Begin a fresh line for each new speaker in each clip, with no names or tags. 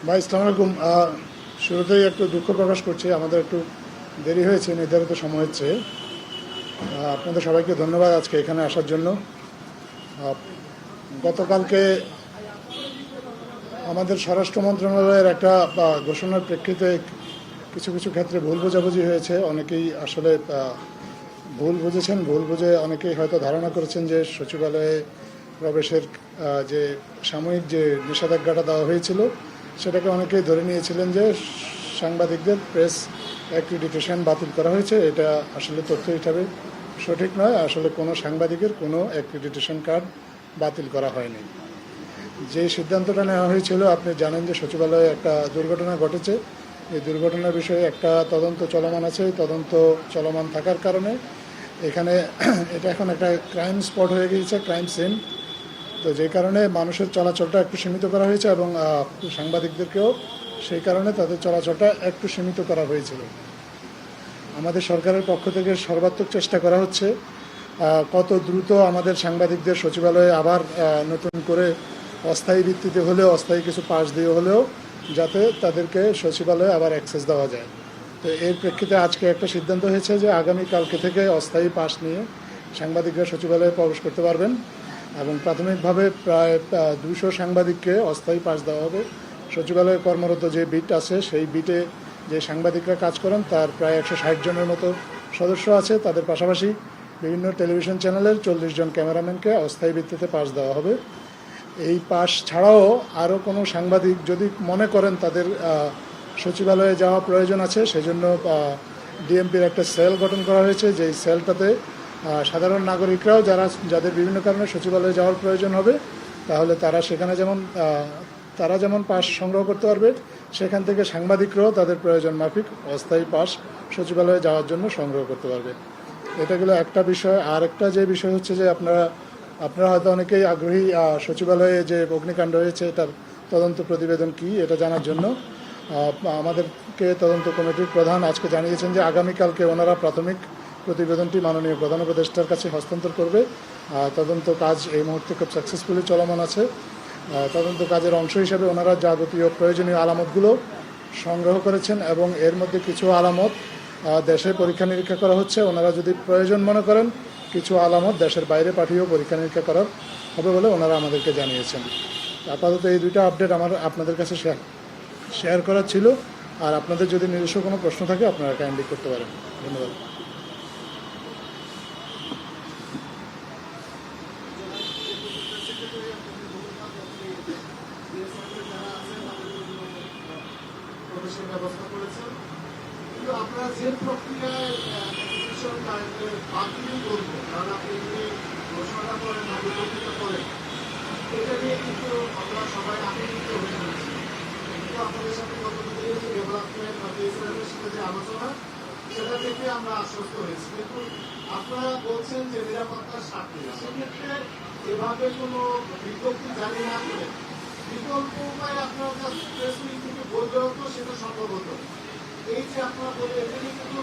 ভাই আসসালামু আলাইকুম। শুরুতেই একটু দুঃখ প্রকাশ করছি, আমাদের একটু দেরি হয়েছে নির্ধারিত সময়ের চেয়ে। আপনাদের সবাইকে ধন্যবাদ আজকে এখানে আসার জন্য। আহ, গতকালকে আমাদের স্বরাষ্ট্র মন্ত্রণালয়ের একটা ঘোষণার প্রেক্ষিতে কিছু কিছু ক্ষেত্রে ভুল বোঝাবুঝি হয়েছে। অনেকেই আসলে ভুল বুঝেছেন, ভুল বুঝে অনেকেই হয়তো ধারণা করেছেন যে সচিবালয়ে প্রবেশের যে সাময়িক যে নিষেধাজ্ঞাটা দেওয়া হয়েছিল সেটাকে অনেকেই ধরে নিয়েছিলেন যে সাংবাদিকদের প্রেস অ্যাক্রিডিটেশন বাতিল করা হয়েছে। এটা আসলে তথ্য হিসাবে সঠিক নয়। আসলে কোনো সাংবাদিকের কোনো অ্যাক্রিডিটেশন কার্ড বাতিল করা হয়নি। যে সিদ্ধান্তটা নেওয়া হয়েছিল, আপনি জানেন যে সচিবালয়ে একটা দুর্ঘটনা ঘটেছে। এই দুর্ঘটনার বিষয়ে একটা তদন্ত চলমান আছে। এই তদন্ত চলমান থাকার কারণে এখানে এটা এখন একটা ক্রাইম স্পট হয়ে গিয়েছে, ক্রাইম সিন। তো যেই কারণে মানুষের চলাচলটা একটু সীমিত করা হয়েছে এবং সাংবাদিকদেরকেও সেই কারণে তাদের চলাচলটা একটু সীমিত করা হয়েছিল। আমাদের সরকারের পক্ষ থেকে সর্বাত্মক চেষ্টা করা হচ্ছে কত দ্রুত আমাদের সাংবাদিকদের সচিবালয়ে আবার নতুন করে অস্থায়ী ভিত্তিতে হলেও, অস্থায়ী কিছু পাস দিয়ে হলেও যাতে তাদেরকে সচিবালয়ে আবার অ্যাক্সেস দেওয়া যায়। তো এর প্রেক্ষিতে আজকে একটা সিদ্ধান্ত হয়েছে যে আগামীকালকে থেকে অস্থায়ী পাস নিয়ে সাংবাদিকরা সচিবালয়ে প্রবেশ করতে পারবেন এবং প্রাথমিকভাবে প্রায় 200 সাংবাদিককে অস্থায়ী পাস দেওয়া হবে। সচিবালয়ে কর্মরত যে বিট আছে সেই বিটে যে সাংবাদিকরা কাজ করেন তার প্রায় 160 জনের মতো সদস্য আছে। তাদের পাশাপাশি বিভিন্ন টেলিভিশন চ্যানেলের 40 জন ক্যামেরাম্যানকে অস্থায়ী ভিত্তিতে পাস দেওয়া হবে। এই পাস ছাড়াও আরও কোনো সাংবাদিক যদি মনে করেন তাদের সচিবালয়ে যাওয়া প্রয়োজন আছে, সেজন্য ডিএমপির একটা সেল গঠন করা হয়েছে। যেই সেলটাতে সাধারণ নাগরিকরাও যাদের বিভিন্ন কারণে সচিবালয়ে যাওয়ার প্রয়োজন হবে, তাহলে তারা যেমন পাস সংগ্রহ করতে পারবে, সেখান থেকে সাংবাদিকরাও তাদের প্রয়োজন মাফিক অস্থায়ী পাস সচিবালয়ে যাওয়ার জন্য সংগ্রহ করতে পারবে। এটা গেলো একটা বিষয়। আর একটা যে বিষয় হচ্ছে যে আপনারা হয়তো অনেকেই আগ্রহী সচিবালয়ে যে অগ্নিকাণ্ড হয়েছে এটার তদন্ত প্রতিবেদন কি এটা জানার জন্য। আমাদেরকে তদন্ত কমিটির প্রধান আজকে জানিয়েছেন যে আগামীকালকে ওনারা প্রাথমিক প্রতিবেদনটি মাননীয় প্রধান উপদেষ্টার কাছে হস্তান্তর করবে। তদন্ত কাজ এই মুহূর্তে খুব সাকসেসফুলি চলমান আছে। তদন্ত কাজের অংশ হিসেবে ওনারা যাবতীয় প্রয়োজনীয় আলামতগুলো সংগ্রহ করেছেন এবং এর মধ্যে কিছু আলামত দেশে পরীক্ষা নিরীক্ষা করা হচ্ছে। ওনারা যদি প্রয়োজন মনে করেন কিছু আলামত দেশের বাইরে পাঠিয়েও পরীক্ষা নিরীক্ষা করার হবে বলে ওনারা আমাদেরকে জানিয়েছেন। আপাতত এই দুইটা আপডেট আপনাদের কাছে শেয়ার করার ছিল। আর আপনাদের যদি নিজস্ব কোনো প্রশ্ন থাকে আপনারা কাইন্ডলি করতে পারেন। ধন্যবাদ।
ব্যবস্থা করেছেন, কিন্তু আপনারা যে প্রক্রিয়ায় বাতিল করবো, কারণ আপনি যদি ঘোষণাটা করেন বা বিজ্ঞপ্তিটা করেন, এটা নিয়ে কিন্তু আমরা সবাই আনন্দিত হয়ে রয়েছি। কিন্তু আপনাদের সাথে গতদিনের যে ডেভেলপমেন্ট বা ইসরায়েলের সাথে যে আলোচনা, সেটা থেকে আমরা আশ্বস্ত হয়েছি। কিন্তু আপনারা বলছেন যে নিরাপত্তার স্বার্থে, সেক্ষেত্রে এভাবে কোনো বিজ্ঞপ্তি জারি না করে বিকল্প উপায় আপনার কাছে প্রেস মিট থেকে বললে হতো, সেটা সম্ভব হতো। এই যে আপনারা বলে এখানে কিন্তু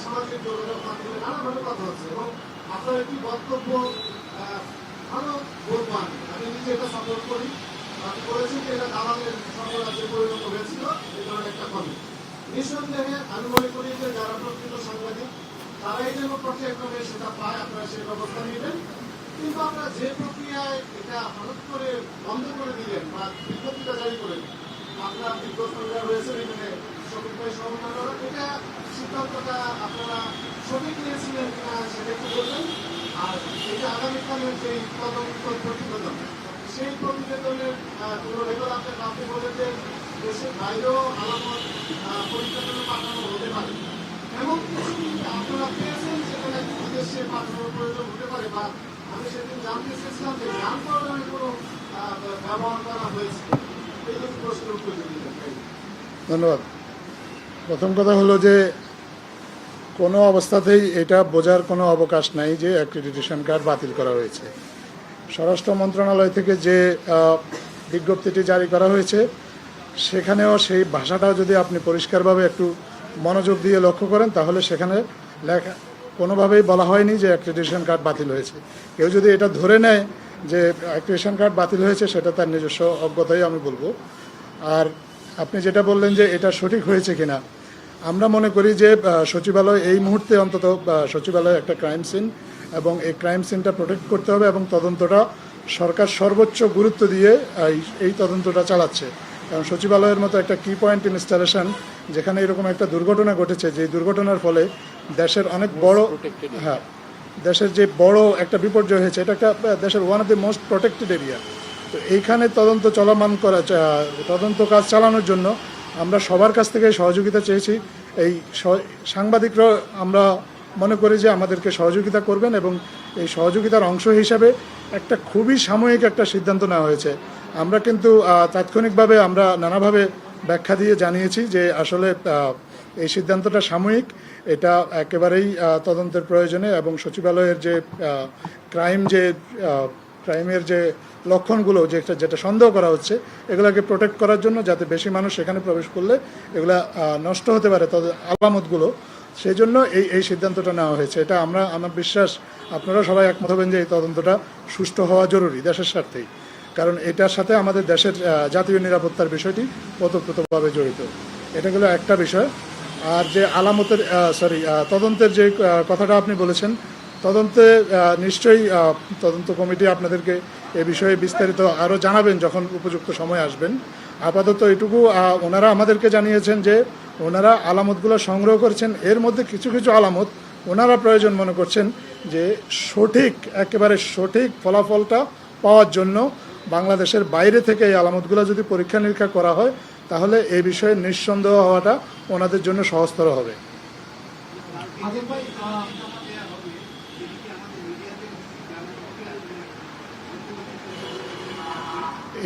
সামাজিক যোগাযোগ মাধ্যমে নানাভাবে কথা হচ্ছে এবং আপনার একটি বক্তব্য ভালো বলবান, আমি নিজে এটা সাপোর্ট করি। আপনি বলেছেন যে এটা দালালের সাম্রাজ্যে পরিণত হয়েছিল, এই ধরনের একটা কমি। নিঃসন্দেহে আমি মনে করি যে যারা প্রকৃত সাংবাদিক তারাই যেন পর্যায়ক্রমে সেটা পায়, আপনারা সেই ব্যবস্থা নেবেন। কিন্তু আপনারা যে প্রক্রিয়ায় এটা হঠাৎ করে বন্ধ করে দিলেন বা বিজ্ঞপ্তিটা জারি করে দিলেন, আপনার বিজ্ঞপ্তিটা রয়েছেন এখানে সঠিকভাবে সমাধান করা, এটা সিদ্ধান্তটা আপনারা সঠিক নিয়েছিলেন কিনা সেটা একটু বলবেন। আর এটা আগামীকালের যে তদন্ত প্রতিবেদন, সেই প্রতিবেদনের কোনো রেকর্ড আপনি বলেন যে দেশের বাইরেও আলামত পরীক্ষার জন্য পাঠানো হতে পারে, এমন কিছু আপনারা পেয়েছেন সেখানে বিদেশে পাঠানোর প্রয়োজন হতে পারে, বা আমি সেদিন জানতে চেয়েছিলাম যে নামকরণের কোনো ব্যবহার করা হয়েছে, এই দুটি প্রশ্নের উত্তর দিলেন।
ধন্যবাদ। প্রথম কথা হলো যে কোনো অবস্থাতেই এটা বোঝার কোনো অবকাশ নাই যে অ্যাক্রিডিটেশন কার্ড বাতিল করা হয়েছে। স্বরাষ্ট্র মন্ত্রণালয় থেকে যে বিজ্ঞপ্তিটি জারি করা হয়েছে সেখানেও সেই ভাষাটাও যদি আপনি পরিষ্কারভাবে একটু মনোযোগ দিয়ে লক্ষ্য করেন তাহলে সেখানে লেখা কোনোভাবেই বলা হয়নি যে অ্যাক্রিডিটেশন কার্ড বাতিল হয়েছে। কেউ যদি এটা ধরে নেয় যে অ্যাক্রিডিটেশন কার্ড বাতিল হয়েছে সেটা তার নিজস্ব অজ্ঞতাই আমি বলবো। আর আপনি যেটা বললেন যে এটা সঠিক হয়েছে কিনা, আমরা মনে করি যে সচিবালয় এই মুহূর্তে অন্তত সচিবালয় একটা ক্রাইম সিন, এবং এই ক্রাইম সিনটা প্রোটেক্ট করতে হবে, এবং তদন্তটা সরকার সর্বোচ্চ গুরুত্ব দিয়ে এই তদন্তটা চালাচ্ছে। কারণ সচিবালয়ের মতো একটা কি পয়েন্ট ইনস্টলেশন, যেখানে এরকম একটা দুর্ঘটনা ঘটেছে, যে দুর্ঘটনার ফলে দেশের অনেক বড়, হ্যাঁ, দেশের যে বড় একটা বিপর্যয় হয়েছে, এটা একটা দেশের one of the most protected area. তো এইখানে তদন্ত চলমান করা, তদন্ত কাজ চালানোর জন্য আমরা সবার কাছ থেকে সহযোগিতা চেয়েছি। এই সাংবাদিকরা আমরা মনে করি যে আমাদেরকে সহযোগিতা করবেন, এবং এই সহযোগিতার অংশ হিসাবে একটা খুবই সাময়িক একটা সিদ্ধান্ত নেওয়া হয়েছে। আমরা কিন্তু তাৎক্ষণিকভাবে আমরা নানাভাবে ব্যাখ্যা দিয়ে জানিয়েছি যে আসলে এই সিদ্ধান্তটা সাময়িক, এটা একেবারেই তদন্তের প্রয়োজনে, এবং সচিবালয়ের যে ক্রাইমের যে লক্ষণগুলো যেটা সন্দেহ করা হচ্ছে, এগুলোকে প্রোটেক্ট করার জন্য, যাতে বেশি মানুষ সেখানে প্রবেশ করলে এগুলা নষ্ট হতে পারে তাদের আলামতগুলো, সেই জন্য এই সিদ্ধান্তটা নেওয়া হয়েছে। এটা আমার বিশ্বাস আপনারা সবাই একমত হবেন যে এই তদন্তটা সুষ্ঠু হওয়া জরুরি দেশের স্বার্থেই, কারণ এটার সাথে আমাদের দেশের জাতীয় নিরাপত্তার বিষয়টি ওতপ্রোতভাবে জড়িত। এটা হলো একটা বিষয়। আর যে আলামতের তদন্তের যে কথাটা আপনি বলেছেন, তদন্তে নিশ্চয়ই তদন্ত কমিটি আপনাদেরকে এ বিষয়ে বিস্তারিত আরও জানাবেন যখন উপযুক্ত সময় আসবেন। আপাতত এটুকু ওনারা আমাদেরকে জানিয়েছেন যে ওনারা আলামতগুলো সংগ্রহ করেছেন, এর মধ্যে কিছু কিছু আলামত ওনারা প্রয়োজন মনে করছেন যে একেবারে সঠিক ফলাফলটা পাওয়ার জন্য বাংলাদেশের বাইরে থেকে এই আলামতগুলো যদি পরীক্ষা নিরীক্ষা করা হয়, তাহলে এই বিষয়ে নিঃসন্দেহ হওয়াটা ওনাদের জন্য সহজতর হবে।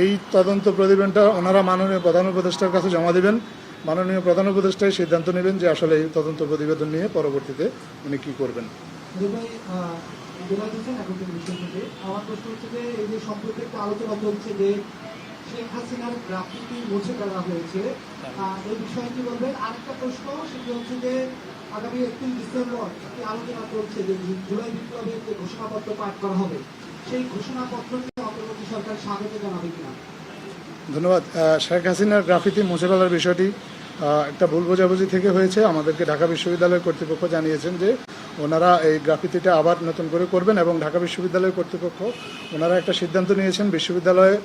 এই তদন্ত প্রতিবেদনটা ওনারা মাননীয় প্রধান উপদেষ্টার কাছে জমা দেবেন। মাননীয় প্রধান উপদেষ্টাই সিদ্ধান্ত নেবেন যে আসলে এই তদন্ত প্রতিবেদন নিয়ে পরবর্তীতে উনি কী করবেন।
আমার প্রশ্ন হচ্ছে যে এই যে সম্পর্কে একটা আলোচনা চলছে যে শেখ হাসিনার গ্রাফিতি মুছে ফেলা হয়েছে, এই বিষয়ে কি বলবেন? আরেকটা প্রশ্ন, সেটি হচ্ছে যে আগামী 31 ডিসেম্বর একটি আলোচনা চলছে যে জুলাই বিপ্লবের যে ঘোষণাপত্র পাঠ করা হবে, সেই ঘোষণাপত্রকে অন্তর্বর্তী সরকার স্বাগত জানাবে কিনা?
ধন্যবাদ। শেখ হাসিনার গ্রাফিতি মুছে ফেলার বিষয়টি একটা ভুল বোঝাবুঝি থেকে হয়েছে। আমাদেরকে ঢাকা বিশ্ববিদ্যালয়ের কর্তৃপক্ষ জানিয়েছেন যে ওনারা এই গ্রাফিতিটা আবার নতুন করে করবেন, এবং ঢাকা বিশ্ববিদ্যালয়ের কর্তৃপক্ষ ওনারা একটা সিদ্ধান্ত নিয়েছেন। বিশ্ববিদ্যালয়ে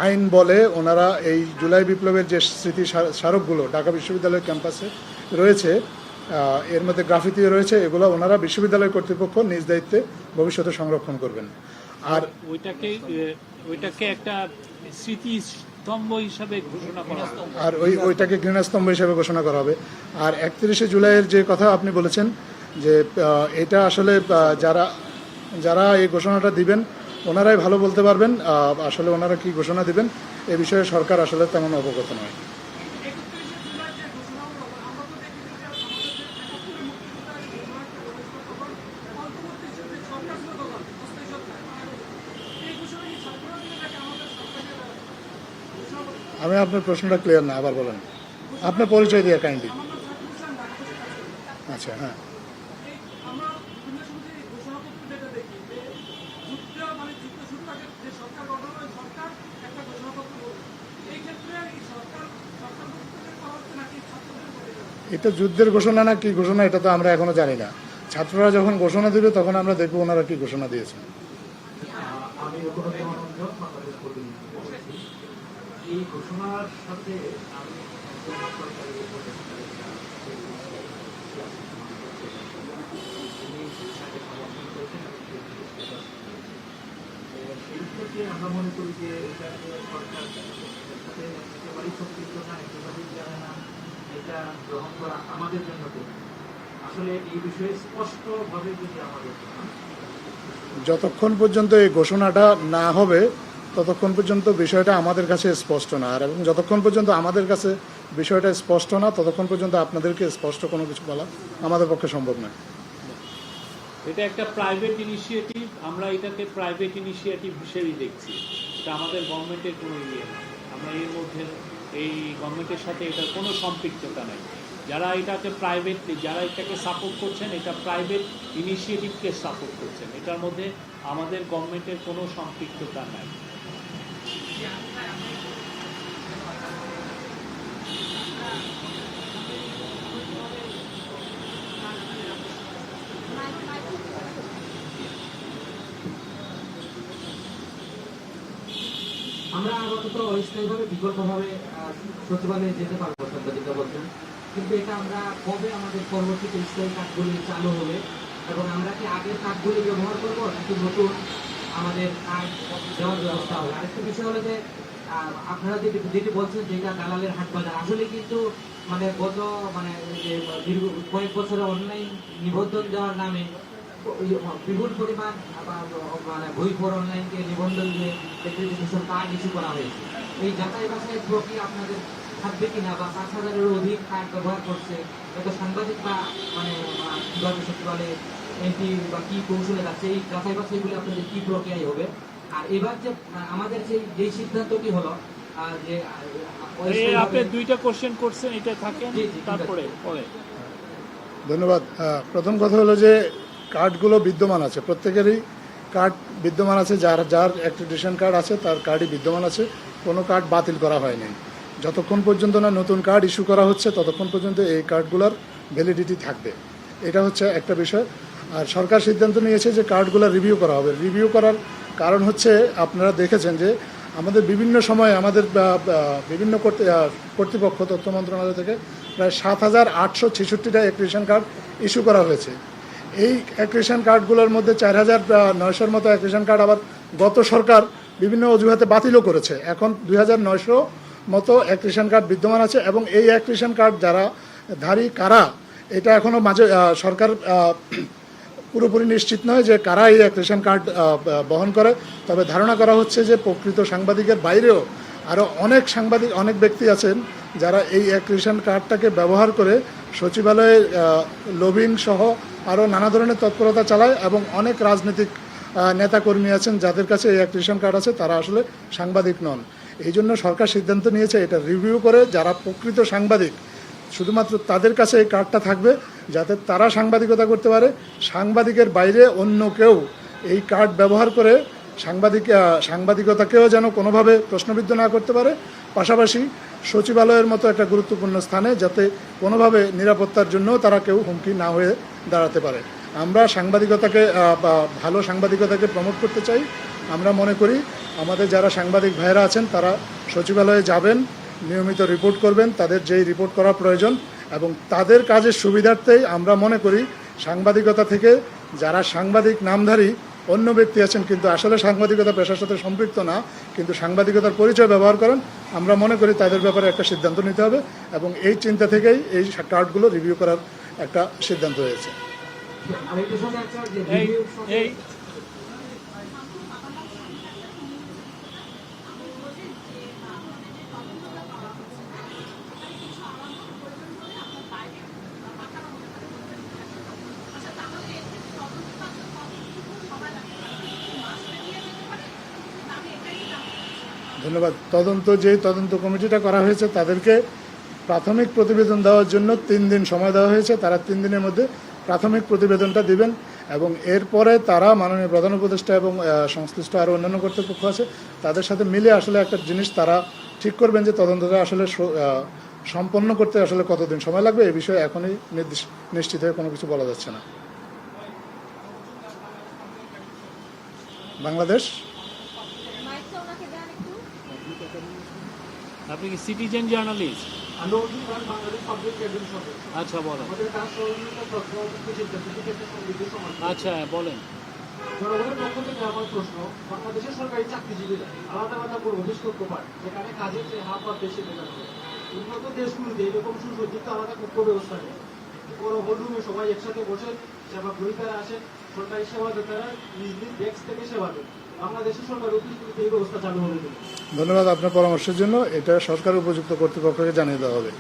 আইন বলে ওনারা এই জুলাই বিপ্লবের যে স্মৃতি স্মারকগুলো ঢাকা বিশ্ববিদ্যালয়ের ক্যাম্পাসে রয়েছে, এর মধ্যে গ্রাফিতিও রয়েছে, এগুলো ওনারা বিশ্ববিদ্যালয় কর্তৃপক্ষ নিজ দায়িত্বে ভবিষ্যতে সংরক্ষণ করবেন। আর
ওইটাকে একটা স্মৃতিস্তম্ভ হিসাবে ঘোষণা করা হবে,
আর ওইটাকে ঘৃণাস্তম্ভ হিসাবে ঘোষণা করা হবে। আর 31শে জুলাইয়ের যে কথা আপনি বলেছেন, যে এটা আসলে যারা এই ঘোষণাটা দিবেন ওনারাই ভালো বলতে পারবেন আসলে ওনারা কি ঘোষণা দিবেন, এ বিষয়ে সরকার আসলে তেমন অবগত নয়। আমি আপনার প্রশ্নটা ক্লিয়ার না, আবার বলেন। আপনার পরিচয় দিয়ে কাইন্ডলি। আচ্ছা, হ্যাঁ। এটা যুদ্ধের ঘোষণা না কি ঘোষণা, এটা তো আমরা এখনো জানি না। ছাত্ররা যখন ঘোষণা দেবে তখন আমরা দেখবো ওনারা কি ঘোষণা দিয়েছেন।
এই ঘোষণার সাথে আমরা মনে করি যে সরকার একেবারেই সম্পৃক্ত না, একেবারেই জানে না, এটা গ্রহণ করা আমাদের জন্য আসলে এই বিষয়ে স্পষ্টভাবে যদি আমাদের
যতক্ষণ পর্যন্ত এই ঘোষণাটা না হবে ততক্ষণ পর্যন্ত বিষয়টা আমাদের কাছে স্পষ্ট না, আর এবং যতক্ষণ পর্যন্ত আমাদের কাছে বিষয়টা স্পষ্ট না ততক্ষণ পর্যন্ত আপনাদেরকে স্পষ্ট কোনো কিছু বলা আমাদের পক্ষে সম্ভব নয়।
এটা একটা প্রাইভেট ইনিশিয়েটিভ, আমরা এটাকে প্রাইভেট ইনিশিয়েটিভ হিসেবেই দেখছি। এটা আমাদের গভর্নমেন্টের কোনো ইয়ে না, আমরা এর মধ্যে এই গভর্নমেন্টের সাথে এটার কোনো সম্পৃক্ততা নেই। যারা এটাকে সাপোর্ট করছেন, এটা প্রাইভেট ইনিশিয়েটিভকে সাপোর্ট করছেন, এটার মধ্যে আমাদের গভর্নমেন্টের কোনো সম্পৃক্ততা নাই।
আপাতত অস্থায়ীভাবে বিকল্পভাবে সচিবালয়ে যেতে পারবো, সাংবাদিকরা বলছেন, কিন্তু এটা আমরা কবে আমাদের পরবর্তীতে স্থায়ী কার্ডগুলি চালু হবে এবং আমরা কি আগের কার্ডগুলি ব্যবহার করবো নাকি নতুন আমাদের কার্ড দেওয়ার ব্যবস্থা হবে? আরেকটা বিষয় হলো যে আপনারা যেটি বলছেন যেটা দালালের হাট বাজার, আসলে কিন্তু মানে গত মানে যে দীর্ঘ কয়েক বছরে অনলাইন নিবন্ধন দেওয়ার নামে বিপুল পরিমাণ মানে বই ফর অনলাইনকে নিবন্ধন দিয়ে অ্যাক্রেডিটেশন কার্ড ইস্যু করা হয়েছে। এই যাচাই বাছাই প্রক্রিয়া আপনাদের থাকবে কিনা, বা 5,000-এরও অধিক কার্ড ব্যবহার করছে হয়তো সাংবাদিক বা মানে কিভাবে সচিবালয়ে এমপি বা কি কৌশলে যাচ্ছে, এই যাচাই বাছাইগুলি আপনাদের কি প্রক্রিয়ায় হবে? আর এবার যে আমাদের যে সিদ্ধান্তটি হলো যে
আপনি দুইটা কোশ্চেন করছেন, এটা থাকেন,
জি, জি,
তারপরে পরে।
ধন্যবাদ। প্রথম কথা হলো যে কার্ডগুলো বিদ্যমান আছে, প্রত্যেকেরই কার্ড বিদ্যমান আছে, যার যার অ্যাক্রেডিটেশন কার্ড আছে তার কার্ডই বিদ্যমান আছে, কোনো কার্ড বাতিল করা হয়নি। যতক্ষণ পর্যন্ত না নতুন কার্ড ইস্যু করা হচ্ছে ততক্ষণ পর্যন্ত এই কার্ডগুলোর ভ্যালিডিটি থাকবে, এটা হচ্ছে একটা বিষয়। আর সরকার সিদ্ধান্ত নিয়েছে যে কার্ডগুলো রিভিউ করা হবে। রিভিউ করার কারণ হচ্ছে আপনারা দেখেছেন যে আমাদের বিভিন্ন সময়ে আমাদের বিভিন্ন কর্তৃপক্ষ তথ্য মন্ত্রণালয় থেকে প্রায় 7,866টা অ্যাক্রেডিটেশন কার্ড ইস্যু করা হয়েছে। এই অ্যাক্রেডিটেশন কার্ডগুলোর মধ্যে 4,900-র মতো অ্যাক্রেডিটেশন কার্ড আবার গত সরকার বিভিন্ন অজুহাতে বাতিলও করেছে। এখন 2,900 মতো অ্যাক্রেডিটেশন কার্ড বিদ্যমান আছে এবং এই অ্যাক্রেডিটেশন কার্ড যারা ধারী কারা এটা এখনও মাঝে সরকার পুরোপুরি নিশ্চিত নয় যে কারা এই অ্যাক্রেডিটেশন কার্ড বহন করে। তবে ধারণা করা হচ্ছে যে প্রকৃত সাংবাদিকের বাইরেও আরও অনেক ব্যক্তি আছেন যারা এই অ্যাক্রেডিটেশন কার্ডটাকে ব্যবহার করে সচিবালয়ে লবিং সহ আরও নানা ধরনের তৎপরতা চালায় এবং অনেক রাজনৈতিক নেতাকর্মী আছেন যাদের কাছে এই অ্যাক্রেডিটেশন কার্ড আছে, তারা আসলে সাংবাদিক নন। এই জন্য সরকার সিদ্ধান্ত নিয়েছে এটা রিভিউ করে যারা প্রকৃত সাংবাদিক শুধুমাত্র তাদের কাছে এই কার্ডটা থাকবে, যাতে তারা সাংবাদিকতা করতে পারে। সাংবাদিকের বাইরে অন্য কেউ এই কার্ড ব্যবহার করে সাংবাদিকতাকেও যেন কোনোভাবে প্রশ্নবিদ্ধ না করতে পারে। পাশাপাশি সচিবালয়ের মতো একটা গুরুত্বপূর্ণ স্থানে যাতে কোনোভাবে নিরাপত্তার জন্য তারা কেউ হুমকি না হয়ে দাঁড়াতে পারে। আমরা সাংবাদিকতাকে ভালো সাংবাদিকতাকে প্রমোট করতে চাই। আমরা মনে করি আমাদের যারা সাংবাদিক ভাইয়েরা আছেন তারা সচিবালয়ে যাবেন, নিয়মিত রিপোর্ট করবেন তাদের যেই রিপোর্ট করা প্রয়োজন, এবং তাদের কাজের সুবিধার্থেই আমরা মনে করি সাংবাদিকতা থেকে যারা সাংবাদিক নামধারী অন্য ব্যক্তি আছেন কিন্তু আসলে সাংবাদিকতা পেশার সাথে সম্পৃক্ত না, কিন্তু সাংবাদিকতার পরিচয় ব্যবহার করেন, আমরা মনে করি তাদের ব্যাপারে একটা সিদ্ধান্ত নিতে হবে এবং এই চিন্তা থেকেই এই কার্ডগুলো রিভিউ করার একটা সিদ্ধান্ত হয়েছে। ধন্যবাদ। তদন্ত কমিটিটা করা হয়েছে তাদেরকে প্রাথমিক প্রতিবেদন দেওয়ার জন্য 3 দিন সময় দেওয়া হয়েছে। তারা 3 দিনের মধ্যে প্রাথমিক প্রতিবেদনটা দিবেন এবং এরপরে তারা মাননীয় প্রধান উপদেষ্টা এবং সংশ্লিষ্ট আরও অন্যান্য কর্তৃপক্ষ আছে তাদের সাথে মিলে আসলে একটা জিনিস তারা ঠিক করবেন যে তদন্তটা আসলে সম্পন্ন করতে আসলে কতদিন সময় লাগবে। এই বিষয়ে এখনই নিশ্চিত হয়ে কোনো কিছু বলা যাচ্ছে না। বাংলাদেশ,
আপনি কি সিটিজেন জার্নালিস্ট? আচ্ছা বলেন। আচ্ছা বলেন।
জনগণের পক্ষ থেকে আমার প্রশ্ন, বাংলাদেশের সরকারি চাকরিজীবীরা আলাদা আলাদা করে অফিস করতে পারে যেখানে কাজের যে হার বা বেশি বেতন হবে। উন্নত দেশগুলিতে এরকম সুসজ্জিত আলাদা কক্ষ ব্যবস্থা নেই। বড় হলরুমে সবাই একসাথে বসে সেবা গ্রহীতারা আসেন, সরকারি সেবা দাতারা নিজ নিজ ডেস্ক থেকে সেবা দেন। বাংলাদেশের সরকার অফিসগুলিতে এই ব্যবস্থা চালু হবে।
ধন্যবাদ আপনার পরামর্শের জন্য। এটা সরকার উপযুক্ত কর্তৃপক্ষকে জানিয়ে দেওয়া হবে।